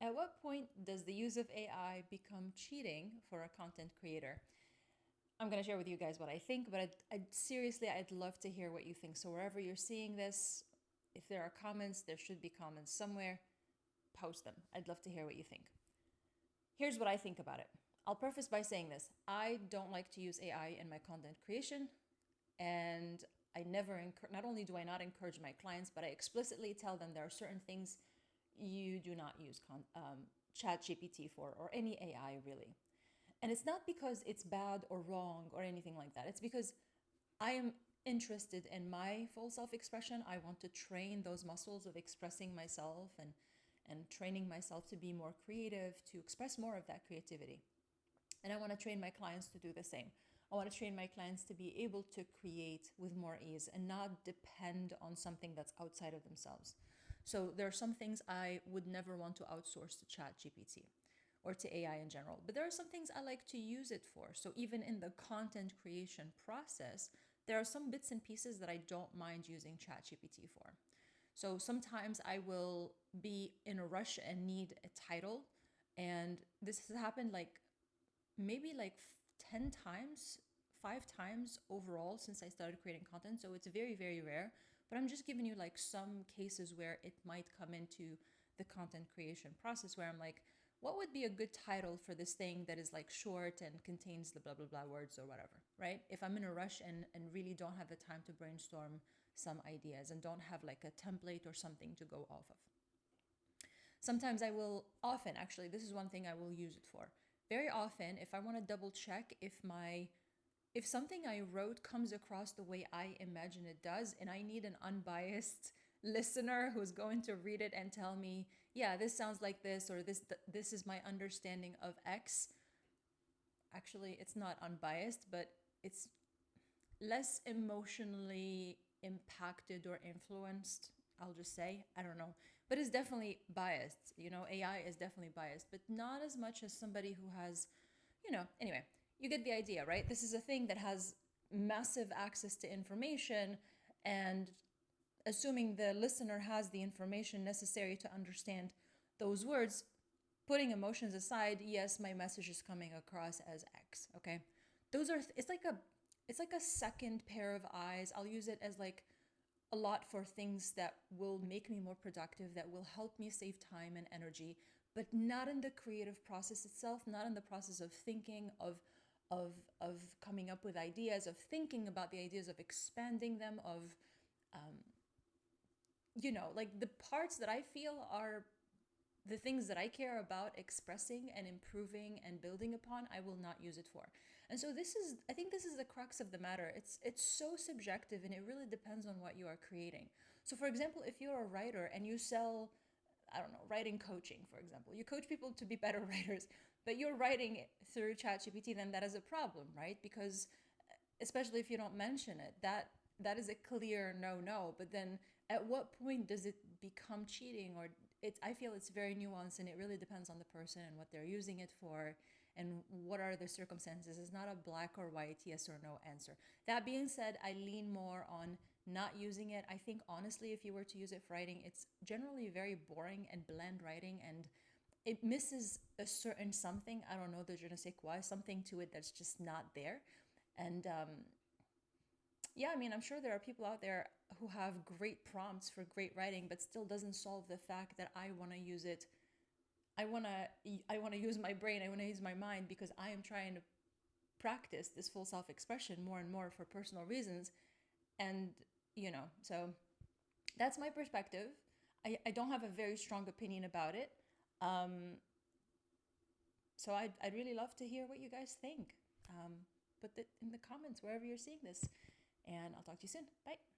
At what point does the use of AI become cheating for a content creator? I'm going to share with you guys what I think, but seriously, I'd love to hear what you think. So wherever you're seeing this, if there are comments, there should be comments somewhere, post them. I'd love to hear what you think. Here's what I think about it. I'll preface by saying this. I don't like to use AI in my content creation, and I never not only do I not encourage my clients, but I explicitly tell them there are certain things you do not use ChatGPT for, or any AI really. And it's not because it's bad or wrong or anything like that. It's because I am interested in my full self-expression. I want to train those muscles of expressing myself and training myself to be more creative, to express more of that creativity. And I want to train my clients to do the same. I want to train my clients to be able to create with more ease and not depend on something that's outside of themselves. So there are some things I would never want to outsource to ChatGPT or to AI in general, but there are some things I like to use it for. So even in the content creation process, there are some bits and pieces that I don't mind using ChatGPT for. So sometimes I will be in a rush and need a title, and this has happened maybe 10 times, 5 times overall since I started creating content. So it's very, very rare, but I'm just giving you like some cases where it might come into the content creation process where I'm like, what would be a good title for this thing that is like short and contains the blah, blah, blah words or whatever, right? If I'm in a rush and really don't have the time to brainstorm some ideas and don't have like a template or something to go off of. Sometimes I will often, actually, this is one thing I will use it for. Very often, if I want to double check if something I wrote comes across the way I imagine it does, and I need an unbiased listener who's going to read it and tell me, yeah, this sounds like this, or this is my understanding of X. Actually, it's not unbiased, but it's less emotionally impacted or influenced, I'll just say. I don't know. But it's definitely biased. AI is definitely biased, but not as much as somebody who has, anyway, you get the idea, right? This is a thing that has massive access to information, and assuming the listener has the information necessary to understand those words, putting emotions aside, yes, my message is coming across as X, okay? It's like a second pair of eyes. I'll use it as like a lot for things that will make me more productive, that will help me save time and energy, but not in the creative process itself, not in the process of thinking, of coming up with ideas, of thinking about the ideas, of expanding them, of like the parts that I feel are the things that I care about expressing and improving and building upon, I will not use it for. And so I think this is the crux of the matter. It's so subjective, and it really depends on what you are creating. So for example, if you're a writer and you sell, I don't know, writing coaching, for example, you coach people to be better writers, but you're writing through ChatGPT, then that is a problem, right? Because especially if you don't mention it, that is a clear no. But then at what point does it become cheating? Or I feel it's very nuanced, and it really depends on the person and what they're using it for and what are the circumstances. It's not a black or white yes or no answer. That being said, I lean more on not using it. I think honestly, if you were to use it for writing, it's generally very boring and bland writing, and it misses a certain something. I don't know, the je ne sais quoi, something to it that's just not there. And yeah, I mean, I'm sure there are people out there who have great prompts for great writing, but still doesn't solve the fact that I want to use it. I want to use my brain. I want to use my mind because I am trying to practice this full self-expression more and more for personal reasons. And, so that's my perspective. I don't have a very strong opinion about it. So I'd really love to hear what you guys think. Put it in the comments wherever you're seeing this. And I'll talk to you soon. Bye.